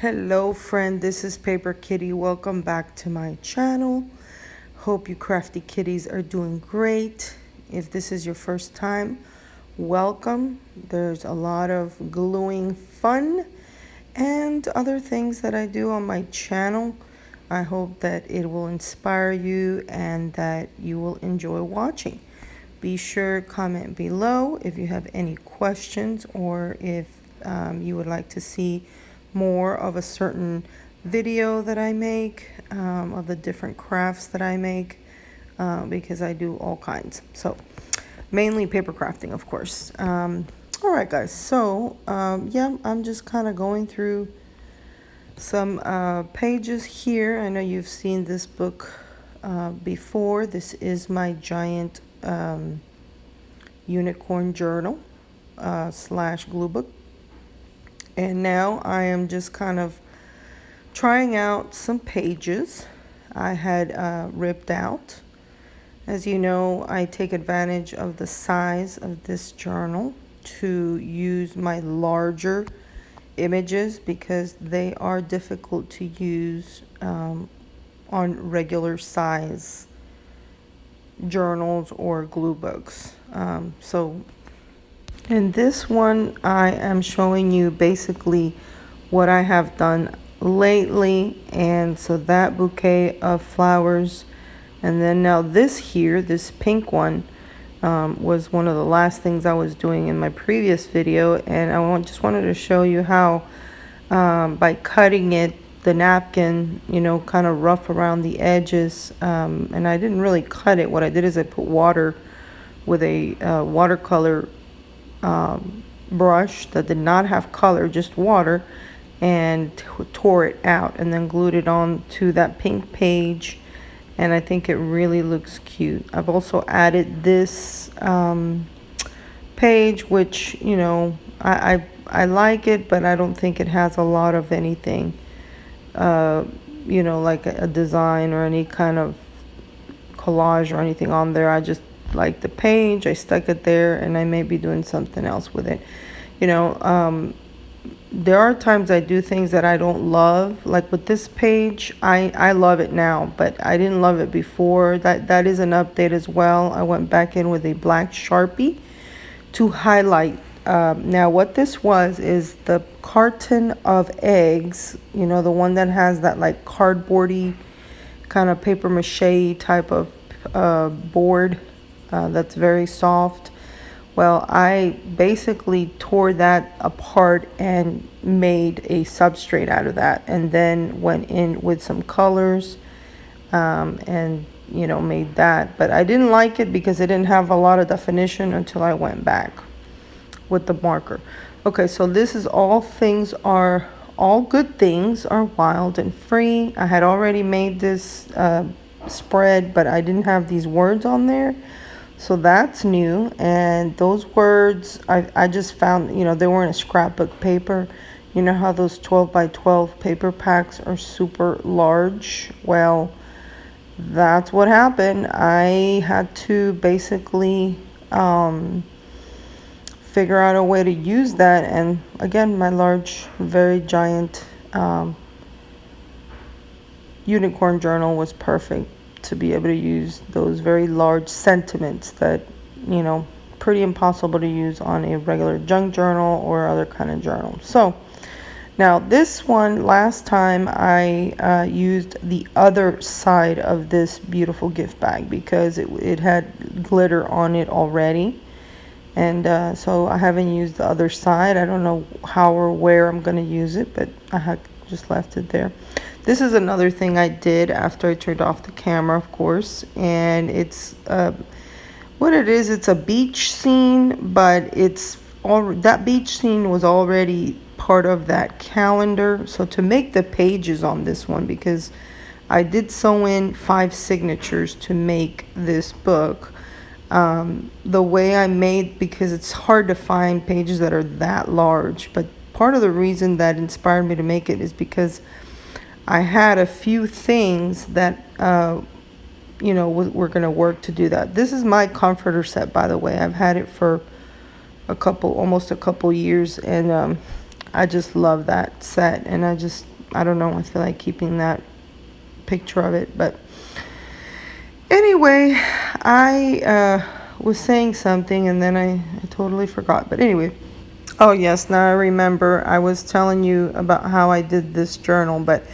Hello friend, this is Paper Kitty. Welcome back to my channel. Hope you crafty kitties are doing great. If this is your first time, welcome. There's a lot of gluing fun and other things that I do on my channel. I hope that it will inspire you and that you will enjoy watching. Be sure comment below if you have any questions or if you would like to see more of a certain video that I make of the different crafts that I make because I do all kinds. So mainly paper crafting, of course. All right, guys. So yeah, I'm just kind of going through some pages here. I know you've seen this book before. This is my giant unicorn journal slash glue book. And now I am just kind of trying out some pages I had ripped out. As you know, I take advantage of the size of this journal to use my larger images because they are difficult to use on regular size journals or glue books. So in this one, I am showing you basically what I have done lately. And so that bouquet of flowers, and then now this here, this pink one, was one of the last things I was doing in my previous video. And I just wanted to show you how by cutting it, the napkin, you know, kind of rough around the edges. And I didn't really cut it. What I did is I put water with a watercolor brush that did not have color, just water, and tore it out and then glued it on to that pink page, and I think it really looks cute. I've also added this page, which, you know, I like it, but I don't think it has a lot of anything, you know, like a design or any kind of collage or anything on there. I just like the page, I stuck it there, and I may be doing something else with it. You know, there are times I do things that I don't love, like with this page. I love it now, but I didn't love it before. That is an update as well. I went back in with a black Sharpie to highlight. Now what this was is the carton of eggs, you know, the one that has that like cardboardy kind of paper mache type of board that's very soft. Well, I basically tore that apart and made a substrate out of that, and then went in with some colors and, you know, made that. But I didn't like it because it didn't have a lot of definition until I went back with the marker. Okay, so this is all good things are wild and free. I had already made this spread, but I didn't have these words on there. So that's new, and those words I just found, you know, they were in a scrapbook paper. You know how those 12 by 12 paper packs are super large? Well, that's what happened. I had to basically figure out a way to use that, and again, my large, very giant unicorn journal was perfect to be able to use those very large sentiments that, you know, pretty impossible to use on a regular junk journal or other kind of journal. So now this one, last time I used the other side of this beautiful gift bag because it had glitter on it already, and so I haven't used the other side. I don't know how or where I'm going to use it, but I had just left it there. This is another thing I did after I turned off the camera, of course, and it's what it is. It's a beach scene, but that beach scene was already part of that calendar. So to make the pages on this one, because I did sew in 5 signatures to make this book, the way I made, because it's hard to find pages that are that large, but part of the reason that inspired me to make it is because I had a few things that, you know, were going to work to do that. This is my comforter set, by the way. I've had it for almost a couple years, and I just love that set, and I just I don't know, I feel like keeping that picture of it. But anyway, I was saying something and then I totally forgot. But anyway, oh yes, now I remember. I was telling you about how I did this journal, but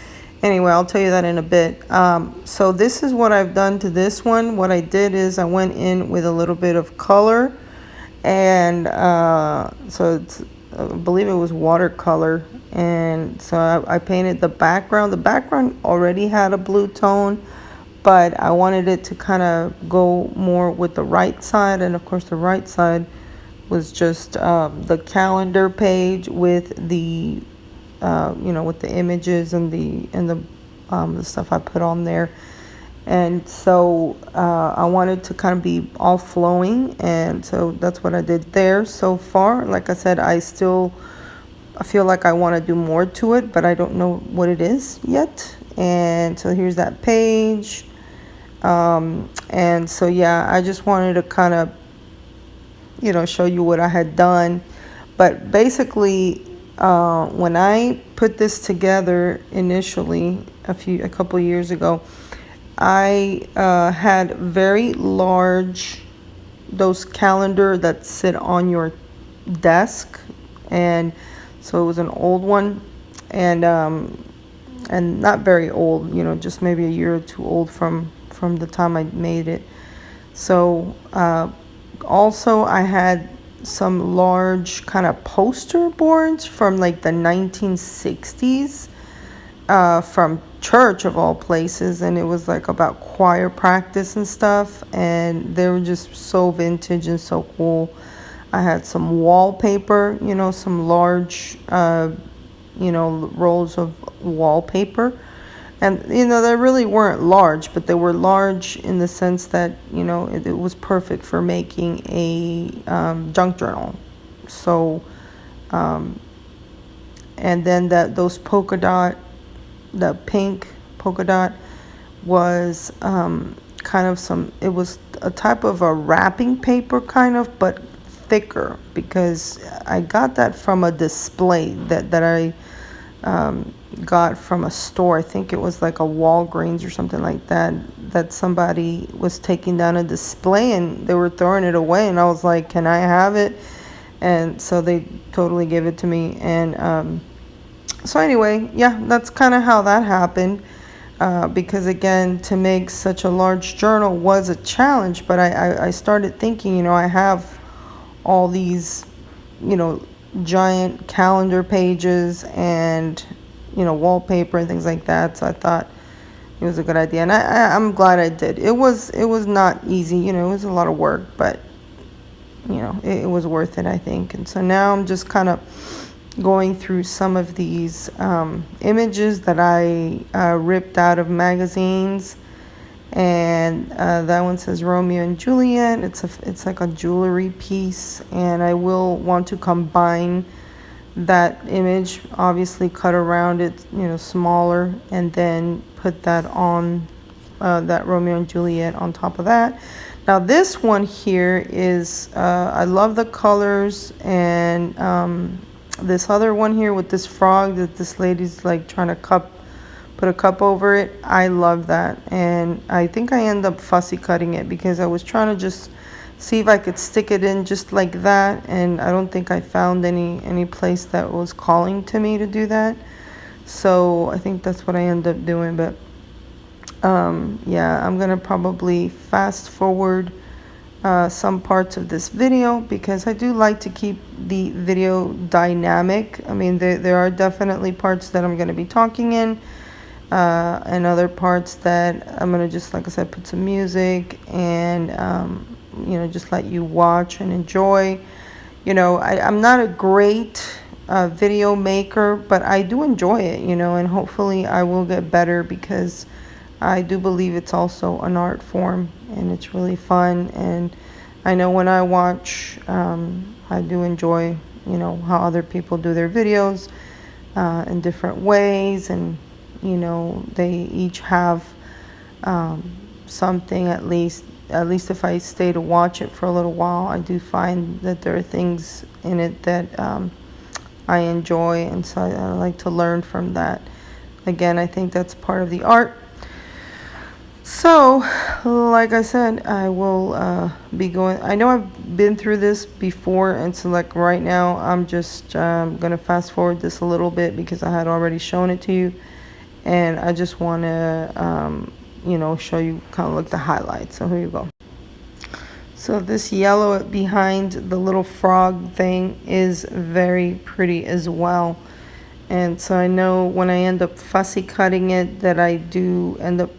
anyway, I'll tell you that in a bit. So this is what I've done to this one. What I did is I went in with a little bit of color, and so it's, I believe it was watercolor, and so I painted the background. The background already had a blue tone, but I wanted it to kind of go more with the right side, and of course the right side was just the calendar page with the with the images and the stuff I put on there. And so I wanted to kind of be all flowing, and so that's what I did there so far. Like I said, I feel like I want to do more to it, but I don't know what it is yet. And so here's that page. And so yeah, I just wanted to kind of show you what I had done. But basically, when I put this together initially a couple years ago, I had very large, those calendar that sit on your desk, and so it was an old one, and not very old, just maybe a year or two old from the time I made it. So also I had some large kind of poster boards from like the 1960s, from church of all places, and it was like about choir practice and stuff, and they were just so vintage and so cool. I had some wallpaper, some large rolls of wallpaper, and they really weren't large, but they were large in the sense that it was perfect for making a junk journal. So and then those polka dot, the pink polka dot was kind of it was a type of a wrapping paper kind of, but thicker, because I got that from a display that I got from a store. I think it was like a Walgreens or something like that, that somebody was taking down a display and they were throwing it away, and I was like, can I have it? And so they totally gave it to me. And so anyway, yeah, that's kind of how that happened, because again, to make such a large journal was a challenge. But I started thinking, I have all these giant calendar pages and wallpaper and things like that, so I thought it was a good idea, and I'm glad I did. It was not easy, it was a lot of work, but it was worth it, I think. And so now I'm just kind of going through some of these images that I ripped out of magazines, and that one says Romeo and Juliet. It's like a jewelry piece, and I will want to combine that image, obviously cut around it smaller, and then put that on that Romeo and Juliet on top of that. Now this one here is I love the colors, and this other one here with this frog that this lady's like trying to put a cup over it, I love that. And I think I end up fussy cutting it because I was trying to just see if I could stick it in just like that, and I don't think I found any place that was calling to me to do that. So I think that's what I end up doing. But yeah, I'm gonna probably fast forward some parts of this video because I do like to keep the video dynamic. I mean, there are definitely parts that I'm going to be talking in, and other parts that I'm going to just, like I said, put some music and, just let you watch and enjoy. I'm not a great video maker, but I do enjoy it, and hopefully I will get better because I do believe it's also an art form, and it's really fun. And I know when I watch, I do enjoy, how other people do their videos in different ways, and they each have something, at least if I stay to watch it for a little while, I do find that there are things in it that I enjoy, and so I like to learn from that. again, I think that's part of the art. So, like I said, I will be going. I know I've been through this before, and so like right now, I'm just gonna fast forward this a little bit because I had already shown it to you, and I just want to, you know, show you kind of like the highlights. So here you go. So this yellow behind the little frog thing is very pretty as well. And so I know when I end up fussy cutting it that I do end up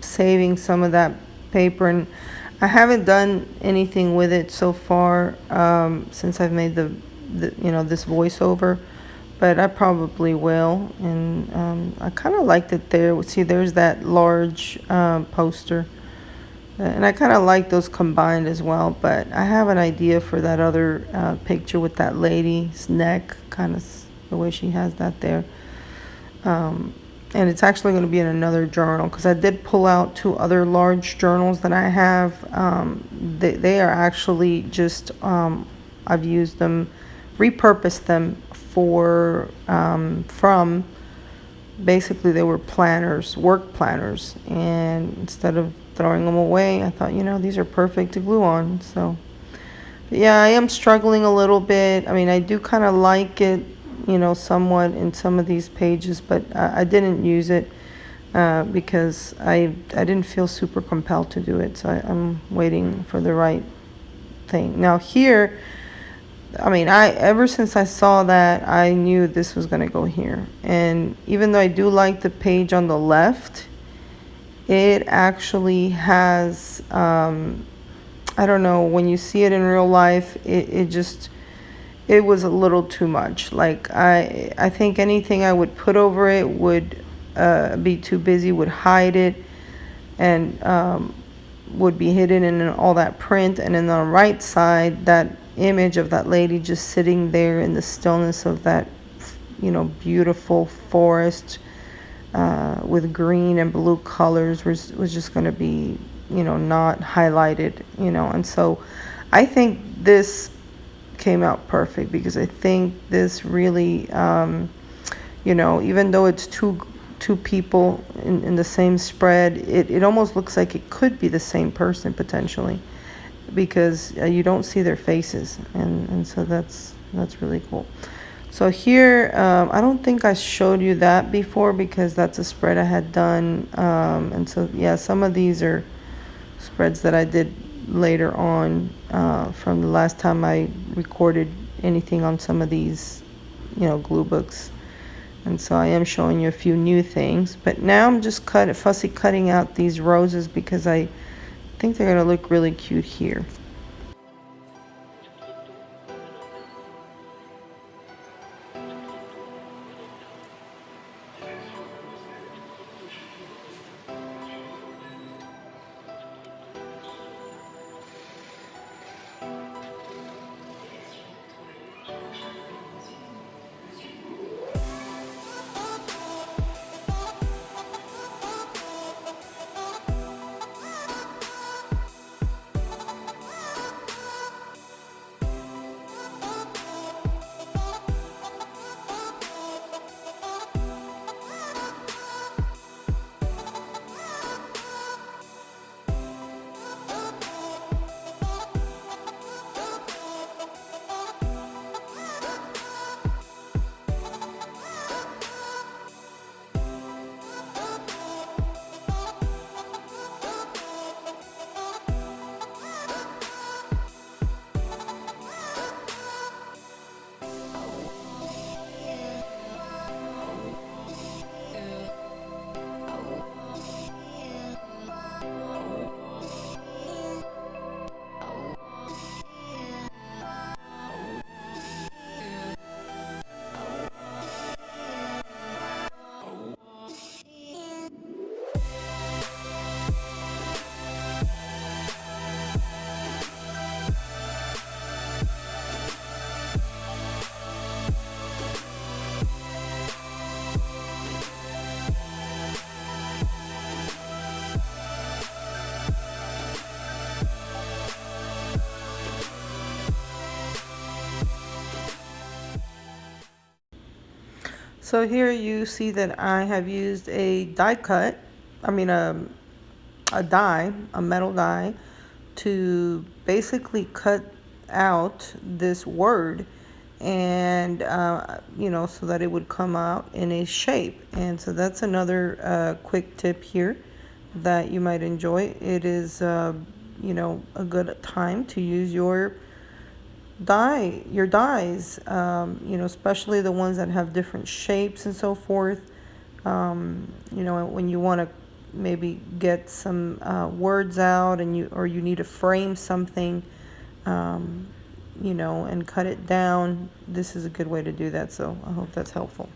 saving some of that paper. And I haven't done anything with it so far since I've made the you know, this voiceover. But I probably will. And I kind of liked it there. See, there's that large poster. And I kind of like those combined as well, but I have an idea for that other picture with that lady's neck, kind of the way she has that there. And it's actually going to be in another journal because I did pull out 2 other large journals that I have. They are actually just, I've used them, repurposed them for, from, basically they were planners, work planners, and instead of throwing them away, I thought, you know, these are perfect to glue on. So yeah, I am struggling a little bit. I mean, I do kind of like it, you know, somewhat in some of these pages, but I didn't use it because I didn't feel super compelled to do it. So I'm waiting for the right thing. Now here, I mean, ever since I saw that, I knew this was going to go here. And even though I do like the page on the left, it actually has, I don't know, when you see it in real life, it was a little too much. Like, I think anything I would put over it would be too busy, would hide it, and would be hidden in all that print. And then on the right side, that image of that lady just sitting there in the stillness of that, you know, beautiful forest with green and blue colors was just going to be, you know, not highlighted, you know. And so I think this came out perfect because I think this really, you know, even though it's two people in the same spread, it almost looks like it could be the same person potentially, because you don't see their faces, and so that's really cool. So here, I don't think I showed you that before because that's a spread I had done, and so yeah, some of these are spreads that I did later on from the last time I recorded anything on some of these, you know, glue books. And so I am showing you a few new things, but now I'm just fussy cutting out these roses because I think they're gonna look really cute here. So here you see that I have used a die cut, I mean a die, a metal die, to basically cut out this word, and you know, so that it would come out in a shape. And so that's another quick tip here that you might enjoy. It is you know, a good time to use your dies, you know, especially the ones that have different shapes and so forth. You know, when you want to maybe get some words out, and you need to frame something, you know, and cut it down, this is a good way to do that. So I hope that's helpful.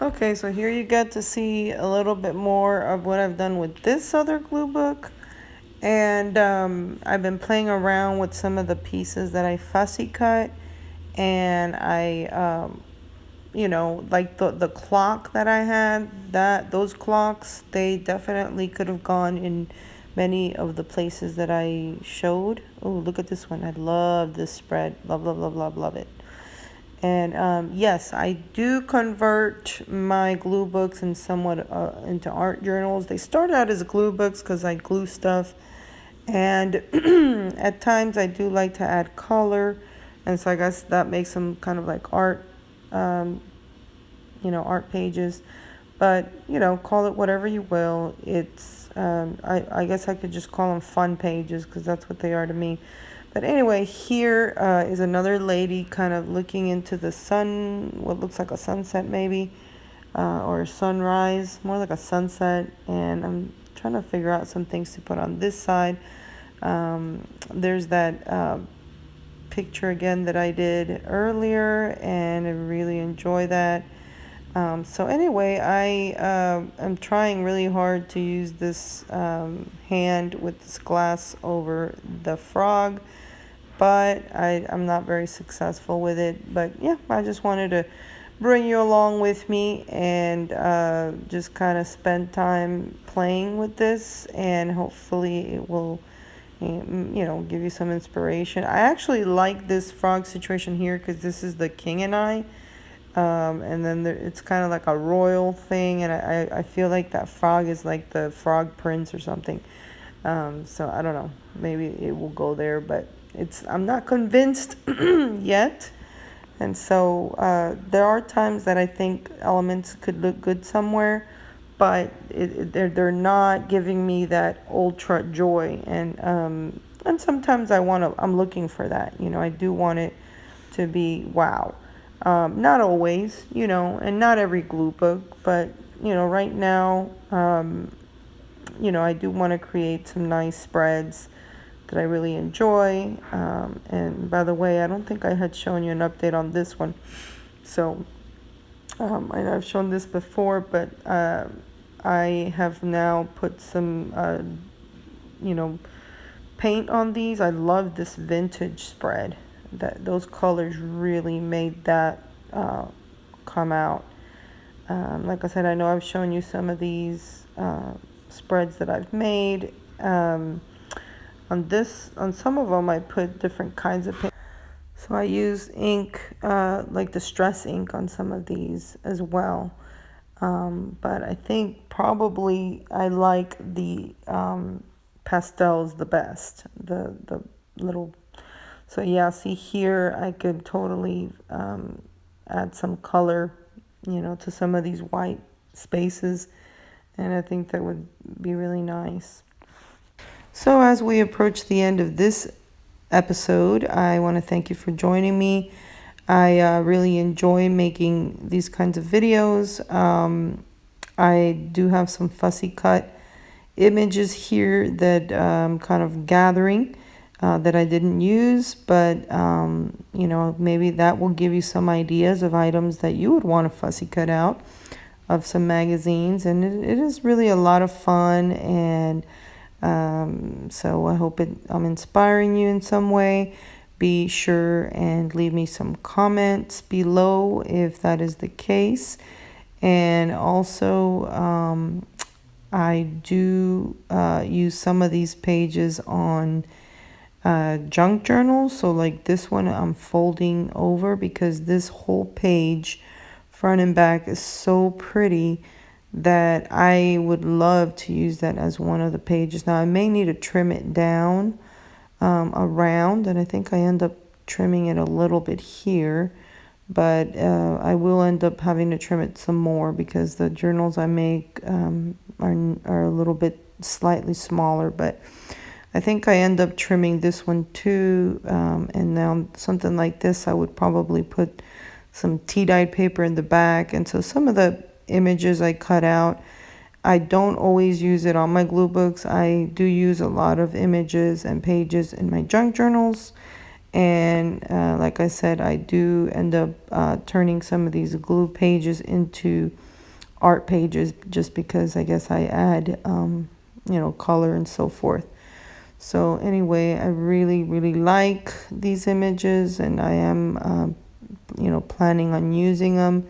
Okay, so here you get to see a little bit more of what I've done with this other glue book. And I've been playing around with some of the pieces that I fussy cut. And you know, like the clock that I had, those clocks, they definitely could have gone in many of the places that I showed. Oh, look at this one. I love this spread. Love, love, love, love, love it. And yes, I do convert my glue books and somewhat into art journals. They start out as glue books because I glue stuff. And at times I do like to add color. And so I guess that makes them kind of like art, you know, art pages. But, you know, call it whatever you will. It's, I guess I could just call them fun pages because that's what they are to me. But anyway, here is another lady kind of looking into the sun, what looks like a sunset maybe, or a sunrise, more like a sunset. And I'm trying to figure out some things to put on this side. There's that picture again that I did earlier, and I really enjoy that. So anyway, I am trying really hard to use this hand with this glass over the frog, but I'm not very successful with it. But yeah, I just wanted to bring you along with me and just kind of spend time playing with this, and hopefully it will, give you some inspiration. I actually like this frog situation here because this is the king and I. And then it's kind of like a royal thing, and I feel like that frog is like the frog prince or something. So I don't know, maybe it will go there, but I'm not convinced yet. And so there are times that I think elements could look good somewhere, but they're not giving me that ultra joy, and sometimes I'm looking for that. I do want it to be wow. Not always, and not every glue book, but right now, I do want to create some nice spreads that I really enjoy. And by the way, I don't think I had shown you an update on this one. So I know I've shown this before, but I have now put some, paint on these. I love this vintage spread. Those colors really made that come out. Like I said, I know I've shown you some of these spreads that I've made. On some of them I put different kinds of paint. So I use ink, like Distress ink on some of these as well. But I think probably I like the pastels the best. The little. So yeah, see here I could totally add some color, to some of these white spaces, and I think that would be really nice. So as we approach the end of this episode, I want to thank you for joining me. I really enjoy making these kinds of videos. I do have some fussy cut images here that I'm kind of gathering. That I didn't use, but maybe that will give you some ideas of items that you would want to fussy cut out of some magazines, and it is really a lot of fun, and so I hope I'm inspiring you in some way. Be sure and leave me some comments below if that is the case, and also I do use some of these pages on junk journals. So like this one I'm folding over because this whole page front and back is so pretty that I would love to use that as one of the pages. Now I may need to trim it down around, and I think I end up trimming it a little bit here, but I will end up having to trim it some more because the journals I make are a little bit slightly smaller, but I think I end up trimming this one too, and now something like this I would probably put some tea-dyed paper in the back. And so some of the images I cut out, I don't always use it on my glue books. I do use a lot of images and pages in my junk journals, and like I said, I do end up turning some of these glue pages into art pages just because I guess I add color and so forth. So anyway, I really, really like these images, and I am, planning on using them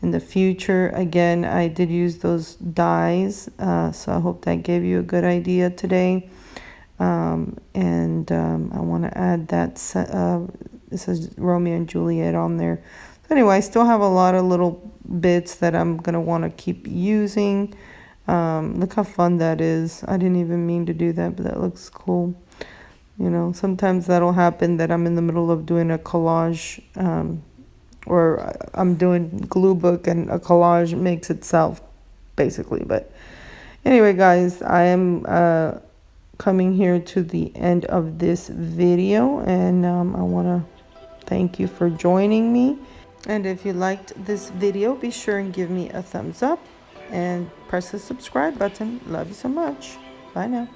in the future. Again, I did use those dies, so I hope that gave you a good idea today. And I want to add that, it says Romeo and Juliet on there. So anyway, I still have a lot of little bits that I'm going to want to keep using. Look how fun that is. I didn't even mean to do that, but that looks cool. Sometimes that'll happen that I'm in the middle of doing a collage, or I'm doing glue book and a collage makes itself, basically. But anyway, guys, I am coming here to the end of this video, and I want to thank you for joining me. And if you liked this video, be sure and give me a thumbs up and press the subscribe button. Love you so much. Bye now.